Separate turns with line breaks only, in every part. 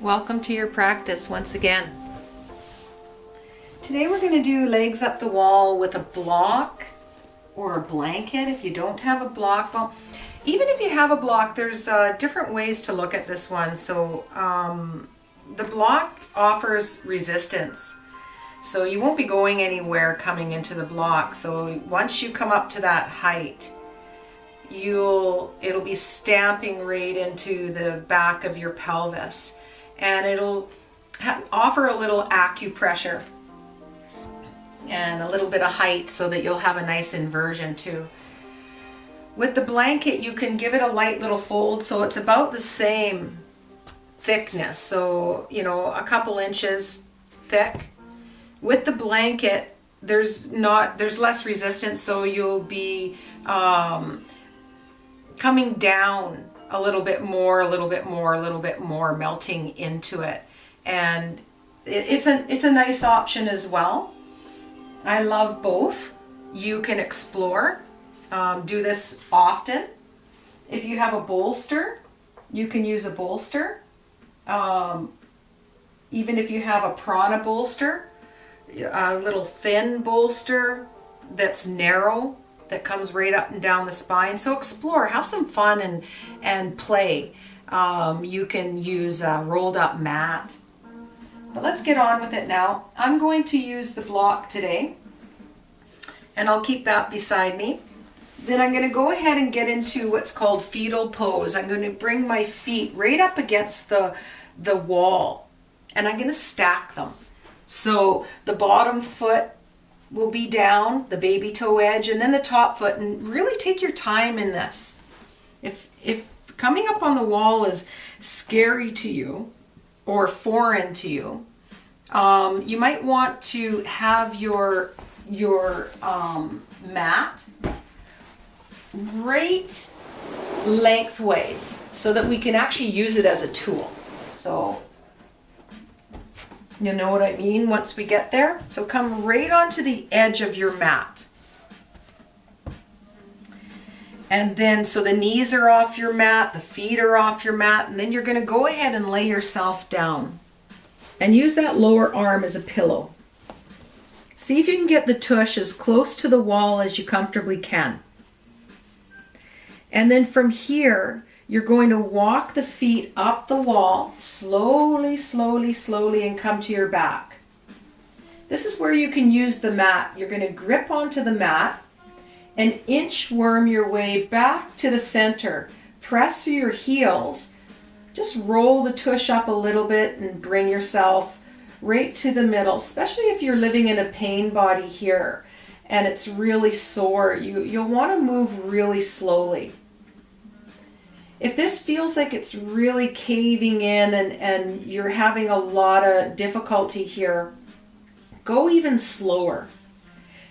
Welcome to your practice once again. Today we're going to do legs up the wall with a block or a blanket if you don't have a block. Well, even if you have a block, there's different ways to look at this one. So the block offers resistance. So you won't be going anywhere coming into the block. So once you come up to that height, it'll be stamping right into the back of your pelvis, and it'll offer a little acupressure and a little bit of height so that you'll have a nice inversion too. With the blanket, you can give it a light little fold so it's about the same thickness, so a couple inches thick. With the blanket, there's less resistance, so you'll be coming down a little bit more, melting into it. And it's a nice option as well. I love both. You can explore, do this often. If you have a bolster, you can use a bolster. Even if you have a prana bolster, a little thin bolster that's narrow, that comes right up and down the spine. So explore, have some fun and play. You can use a rolled up mat. But let's get on with it now. I'm going to use the block today, and I'll keep that beside me. Then I'm going to go ahead and get into what's called fetal pose. I'm going to bring my feet right up against the wall, and I'm going to stack them. So the bottom foot will be down, the baby toe edge, and then the top foot, and really take your time in this. If coming up on the wall is scary to you or foreign to you, you might want to have your mat right lengthways so that we can actually use it as a tool. So you know what I mean once we get there? So come right onto the edge of your mat. And then, so the knees are off your mat, the feet are off your mat, and then you're going to go ahead and lay yourself down. And use that lower arm as a pillow. See if you can get the tush as close to the wall as you comfortably can. And then from here, you're going to walk the feet up the wall, slowly, and come to your back. This is where you can use the mat. You're going to grip onto the mat and inchworm your way back to the center. Press through your heels. Just roll the tush up a little bit and bring yourself right to the middle, especially if you're living in a pain body here and it's really sore. You'll want to move really slowly. If this feels like it's really caving in and you're having a lot of difficulty here, go even slower.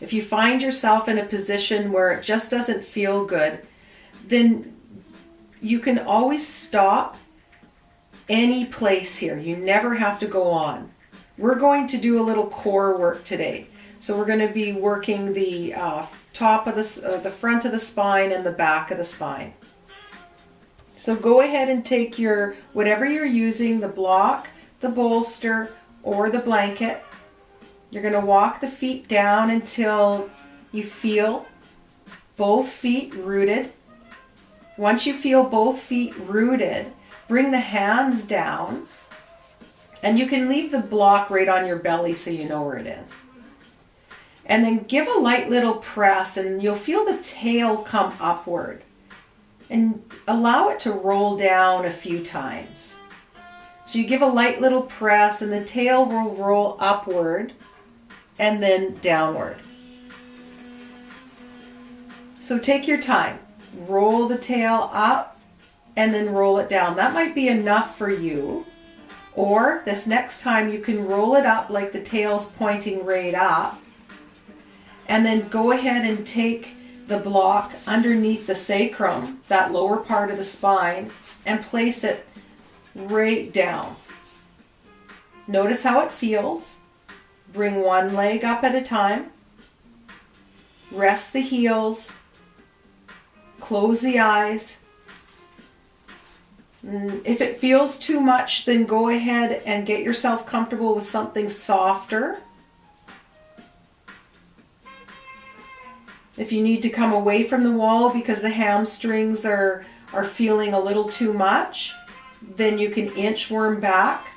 If you find yourself in a position where it just doesn't feel good, then you can always stop any place here. You never have to go on. We're going to do a little core work today. So we're going to be working the top of the front of the spine and the back of the spine. So go ahead and take your, whatever you're using, the block, the bolster, or the blanket. You're going to walk the feet down until you feel both feet rooted. Once you feel both feet rooted, bring the hands down, and you can leave the block right on your belly so you know where it is. And then give a light little press, and you'll feel the tail come upward. And allow it to roll down a few times. So you give a light little press and the tail will roll upward and then downward. So take your time. Roll the tail up and then roll it down. That might be enough for you. Or this next time you can roll it up like the tail's pointing right up. And then go ahead and take the block underneath the sacrum, that lower part of the spine, and place it right down. Notice how it feels. Bring one leg up at a time. Rest the heels. Close the eyes. If it feels too much, then go ahead and get yourself comfortable with something softer. If you need to come away from the wall because the hamstrings are feeling a little too much, then you can inchworm back.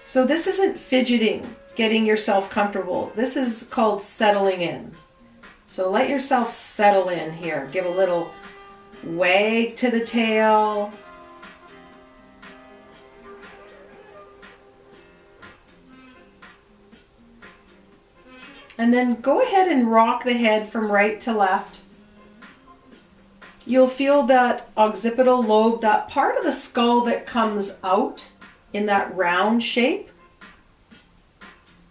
So this isn't fidgeting, getting yourself comfortable. This is called settling in. So let yourself settle in here. Give a little wag to the tail. And then go ahead and rock the head from right to left. You'll feel that occipital lobe, that part of the skull that comes out in that round shape.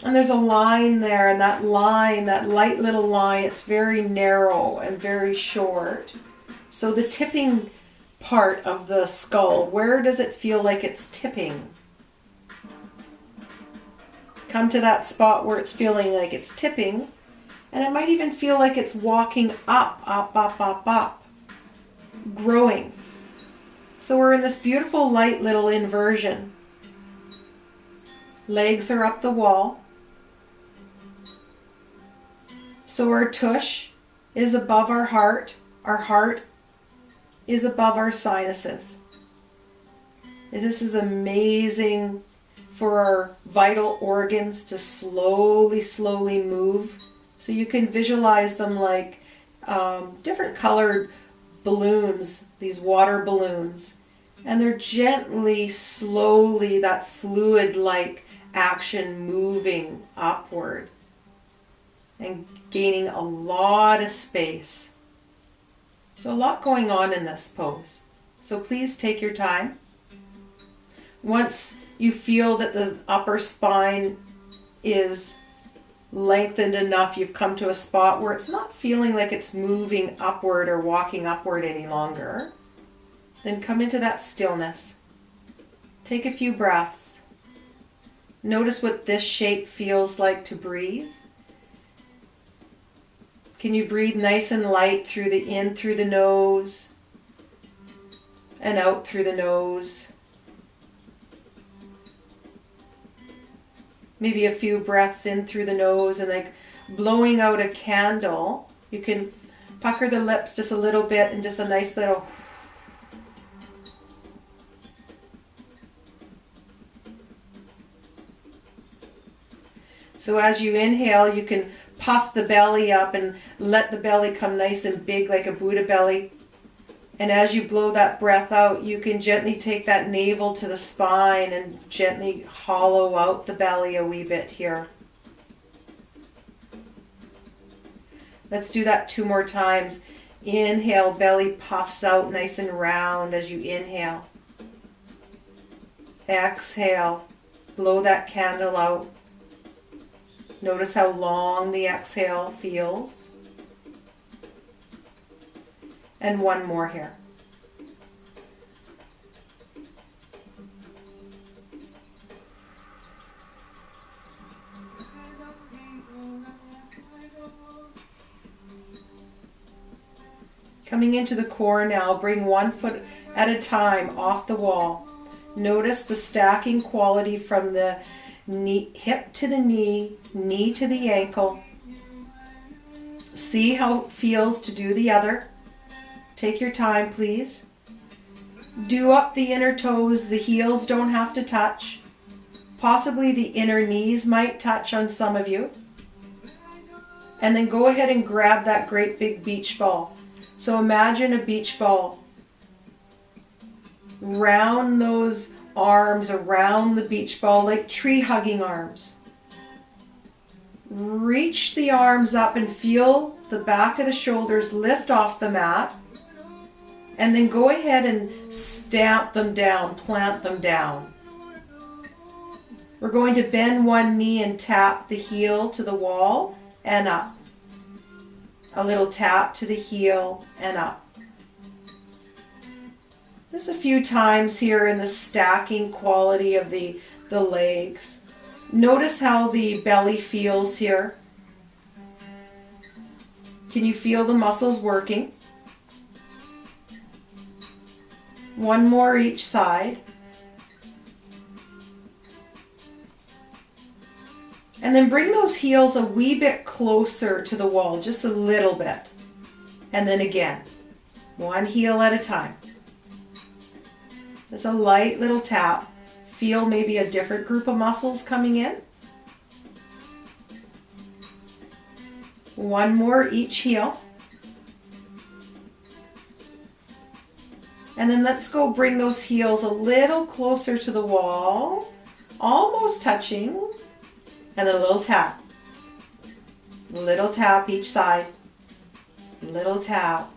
And there's a line there, and that line, that light little line, it's very narrow and very short. So the tipping part of the skull, where does it feel like it's tipping? Come to that spot where it's feeling like it's tipping, and it might even feel like it's walking up, up, up, up, up, growing. So we're in this beautiful light little inversion. Legs are up the wall. So our tush is above our heart is above our sinuses. This is amazing for our vital organs to slowly, slowly move. So you can visualize them like different colored balloons, these water balloons. And they're gently, slowly, that fluid-like action moving upward and gaining a lot of space. So a lot going on in this pose. So please take your time. Once you feel that the upper spine is lengthened enough, you've come to a spot where it's not feeling like it's moving upward or walking upward any longer, then come into that stillness. Take a few breaths. Notice what this shape feels like to breathe. Can you breathe nice and light through in through the nose and out through the nose? Maybe a few breaths in through the nose and like blowing out a candle. You can pucker the lips just a little bit and just a nice little. So as you inhale, you can puff the belly up and let the belly come nice and big like a Buddha belly. And as you blow that breath out, you can gently take that navel to the spine and gently hollow out the belly a wee bit here. Let's do that 2 more times. Inhale, belly puffs out nice and round as you inhale. Exhale, blow that candle out. Notice how long the exhale feels. And 1 more here. Coming into the core now, bring 1 foot at a time off the wall. Notice the stacking quality from the knee, hip to the knee, knee to the ankle. See how it feels to do the other. Take your time, please. Do up the inner toes. The heels don't have to touch. Possibly the inner knees might touch on some of you. And then go ahead and grab that great big beach ball. So imagine a beach ball. Round those arms around the beach ball like tree hugging arms. Reach the arms up and feel the back of the shoulders lift off the mat. And then go ahead and stamp them down, plant them down. We're going to bend 1 knee and tap the heel to the wall and up. A little tap to the heel and up. Just a few times here in the stacking quality of the legs. Notice how the belly feels here. Can you feel the muscles working? One more each side. And then bring those heels a wee bit closer to the wall, just a little bit. And then again, one heel at a time. Just a light little tap. Feel maybe a different group of muscles coming in. One more each heel. And then let's go bring those heels a little closer to the wall, almost touching. And then a little tap. Little tap each side. Little tap.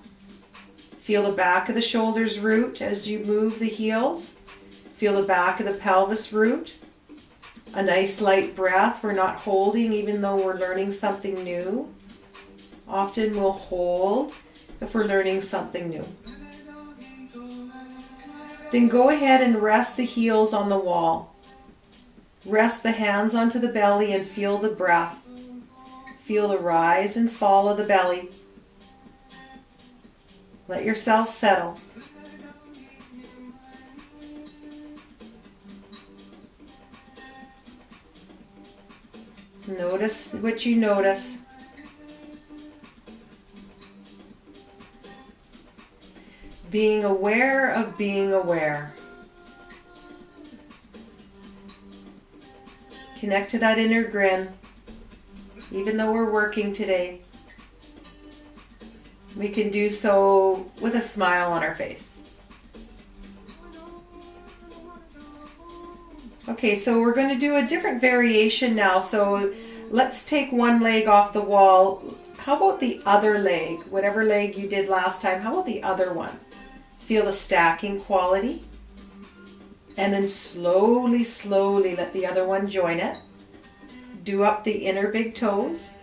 Feel the back of the shoulders root as you move the heels. Feel the back of the pelvis root. A nice light breath. We're not holding even though we're learning something new. Often we'll hold if we're learning something new. Then go ahead and rest the heels on the wall. Rest the hands onto the belly and feel the breath. Feel the rise and fall of the belly. Let yourself settle. Notice what you notice. Being aware of being aware. Connect to that inner grin, even though we're working today. We can do so with a smile on our face. Okay, so we're going to do a different variation now. So let's take one leg off the wall. How about the other leg? Whatever leg you did last time, how about the other one? Feel the stacking quality. And then slowly, slowly let the other one join it. Do up the inner big toes.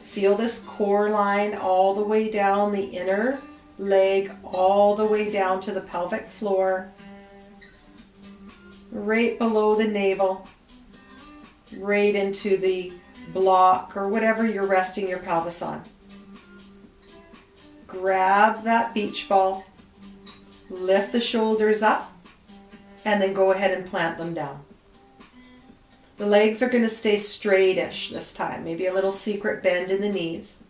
Feel this core line all the way down the inner leg, all the way down to the pelvic floor. Right below the navel. Right into the block or whatever you're resting your pelvis on. Grab that beach ball. Lift the shoulders up. And then go ahead and plant them down. The legs are going to stay straightish this time. Maybe a little secret bend in the knees.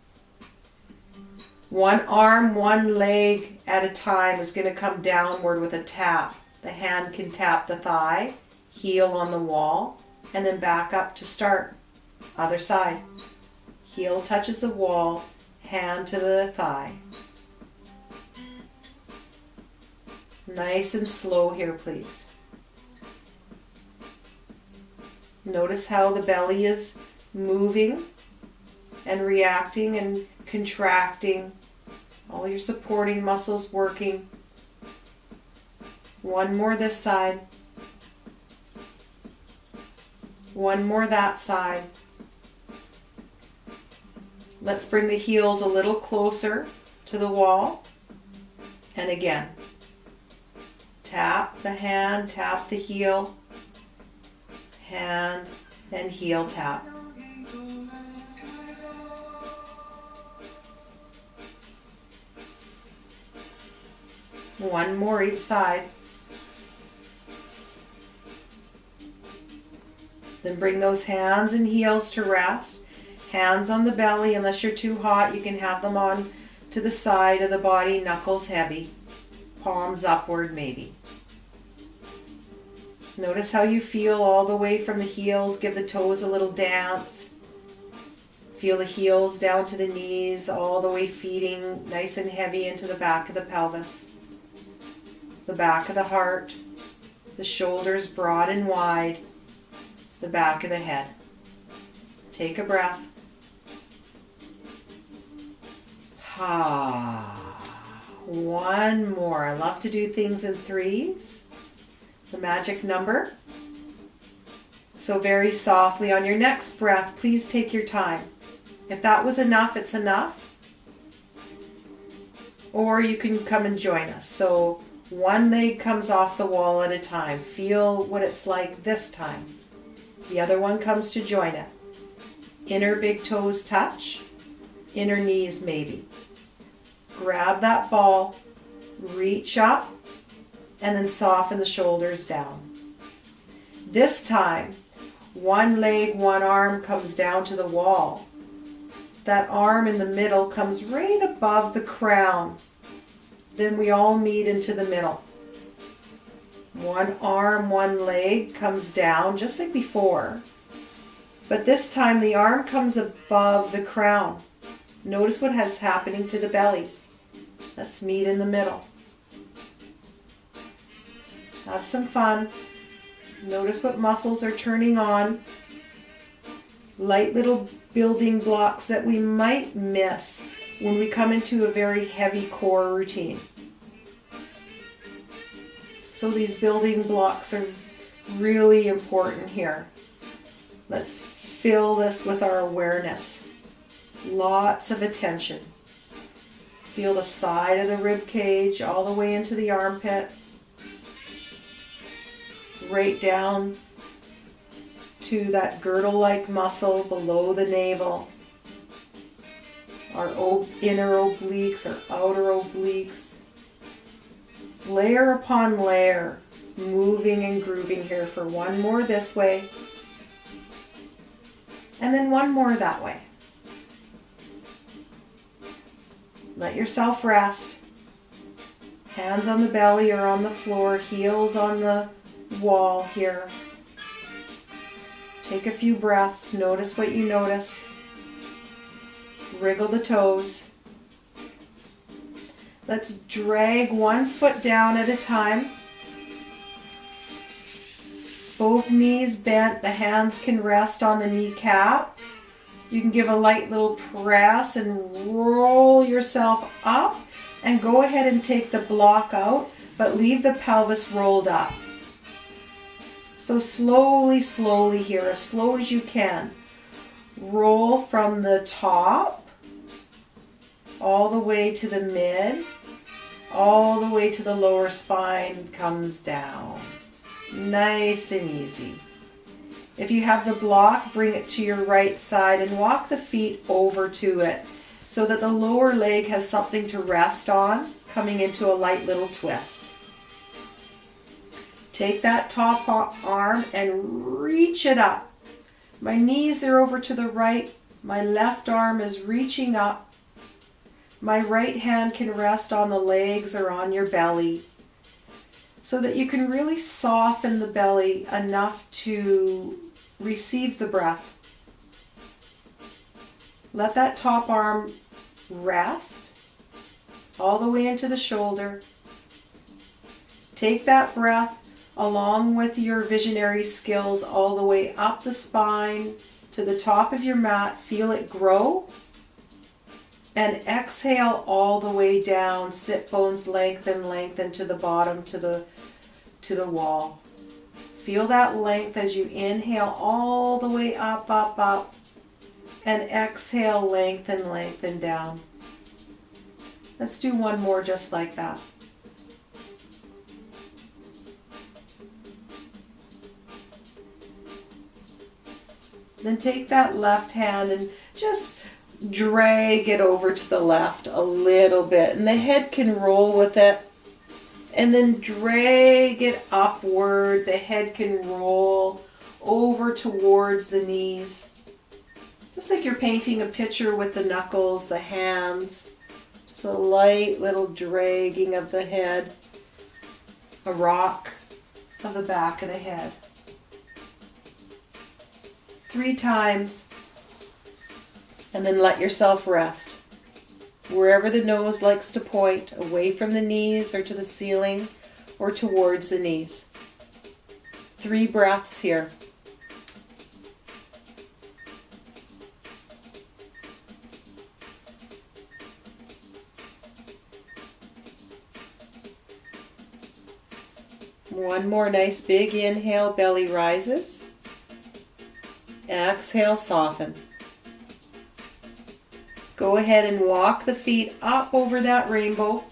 One arm, one leg at a time is going to come downward with a tap. The hand can tap the thigh, heel on the wall, and then back up to start. Other side. Heel touches the wall, hand to the thigh. Nice and slow here, please. Notice how the belly is moving and reacting and contracting. All your supporting muscles working. One more this side. One more that side. Let's bring the heels a little closer to the wall. And again. Tap the hand, tap the heel, hand and heel tap. One more each side. Then bring those hands and heels to rest. Hands on the belly. Unless you're too hot, you can have them on to the side of the body, knuckles heavy. Palms upward maybe. Notice how you feel all the way from the heels. Give the toes a little dance. Feel the heels down to the knees, all the way feeding nice and heavy into the back of the pelvis. The back of the heart. The shoulders broad and wide. The back of the head. Take a breath. One more. I love to do things in threes. The magic number. So very softly on your next breath, please take your time. If that was enough, it's enough. Or you can come and join us. So one leg comes off the wall at a time. Feel what it's like this time. The other one comes to join it. Inner big toes touch. Inner knees maybe. Grab that ball. Reach up. and then soften the shoulders down. This time, one leg, one arm comes down to the wall. That arm in the middle comes right above the crown. Then we all meet into the middle. One arm, one leg comes down just like before. But this time the arm comes above the crown. Notice what is happening to the belly. Let's meet in the middle. Have some fun. Notice what muscles are turning on. Light little building blocks that we might miss when we come into a very heavy core routine. So these building blocks are really important here. Let's fill this with our awareness. Lots of attention. Feel the side of the rib cage all the way into the armpit. Right down to that girdle-like muscle below the navel. Our inner obliques, our outer obliques. Layer upon layer, moving and grooving here for one more this way, and then one more that way. Let yourself rest. Hands on the belly or on the floor, heels on the wall here. Take a few breaths, notice what you notice. Wriggle the toes. Let's drag one foot down at a time. Both knees bent, the hands can rest on the kneecap. You can give a light little press and roll yourself up and go ahead and take the block out, but leave the pelvis rolled up. So slowly, slowly here, as slow as you can. Roll from the top all the way to the mid, all the way to the lower spine, comes down. Nice and easy. If you have the block, bring it to your right side and walk the feet over to it so that the lower leg has something to rest on, coming into a light little twist. Take that top arm and reach it up. My knees are over to the right. My left arm is reaching up. My right hand can rest on the legs or on your belly so that you can really soften the belly enough to receive the breath. Let that top arm rest all the way into the shoulder. Take that breath along with your visionary skills all the way up the spine to the top of your mat. Feel it grow. And exhale all the way down. Sit bones lengthen, lengthen to the bottom, to the wall. Feel that length as you inhale all the way up, up, up. And exhale, lengthen, lengthen down. Let's do one more just like that. Then take that left hand and just drag it over to the left a little bit. And the head can roll with it. And then drag it upward. The head can roll over towards the knees. Just like you're painting a picture with the knuckles, the hands. Just a light little dragging of the head. A rock of the back of the head. 3 times. And then let yourself rest. Wherever the nose likes to point, away from the knees or to the ceiling or towards the knees. 3 breaths here. One more nice big inhale, belly rises. Exhale, soften. Go ahead and walk the feet up over that rainbow.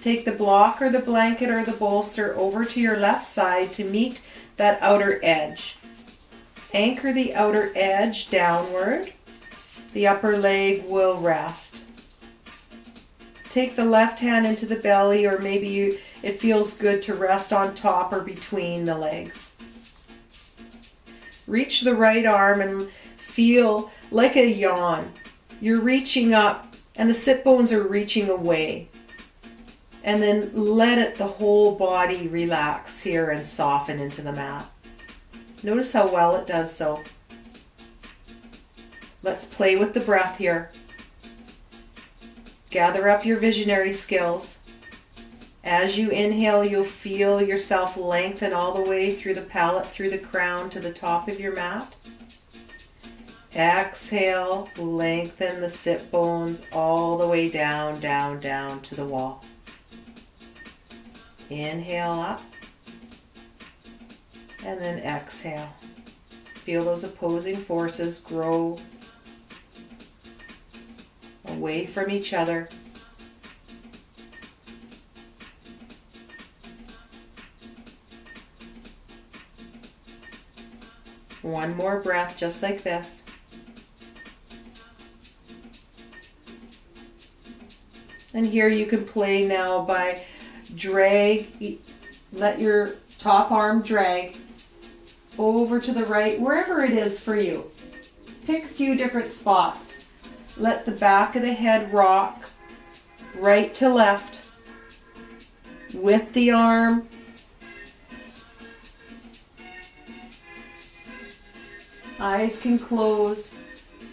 Take the block or the blanket or the bolster over to your left side to meet that outer edge. Anchor the outer edge downward. The upper leg will rest. Take the left hand into the belly, or maybe It feels good to rest on top or between the legs. Reach the right arm and feel like a yawn. You're reaching up and the sit bones are reaching away. And then let the whole body relax here and soften into the mat. Notice how well it does so. Let's play with the breath here. Gather up your visionary skills. As you inhale, you'll feel yourself lengthen all the way through the palate, through the crown to the top of your mat. Exhale, lengthen the sit bones all the way down, down, down to the wall. Inhale up, and then exhale. Feel those opposing forces grow away from each other. One more breath just like this. And here you can play now by let your top arm drag over to the right, wherever it is for you. Pick a few different spots. Let the back of the head rock right to left with the arm. Eyes can close.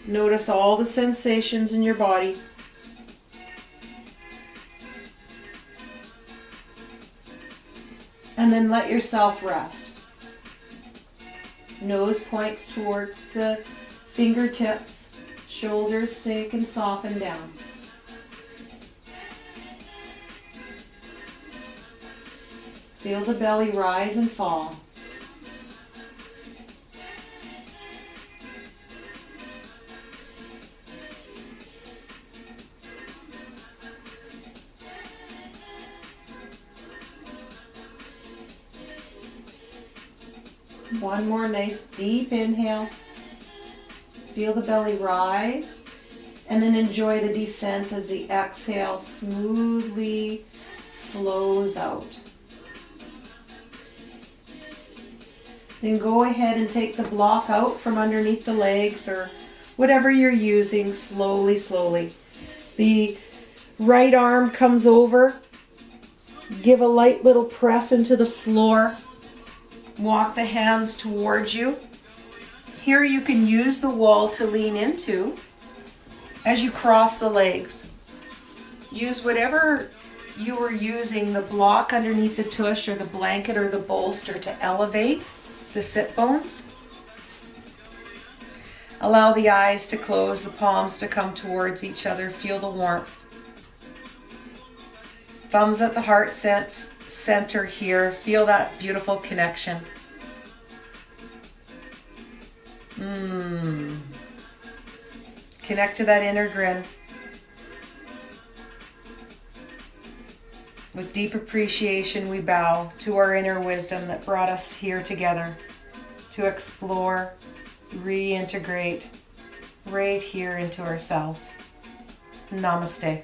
Notice all the sensations in your body. And then let yourself rest. Nose points towards the fingertips. Shoulders sink and soften down. Feel the belly rise and fall. One more nice deep inhale. Feel the belly rise, and then enjoy the descent as the exhale smoothly flows out. Then go ahead and take the block out from underneath the legs or whatever you're using, slowly, slowly. The right arm comes over. Give a light little press into the floor. Walk the hands towards you. Here you can use the wall to lean into as you cross the legs. Use whatever you were using, the block underneath the tush or the blanket or the bolster, to elevate the sit bones. Allow the eyes to close, the palms to come towards each other. Feel the warmth. Thumbs at the heart center here. Feel that beautiful connection. Connect to that inner grin. With deep appreciation, we bow to our inner wisdom that brought us here together to explore, reintegrate right here into ourselves. Namaste.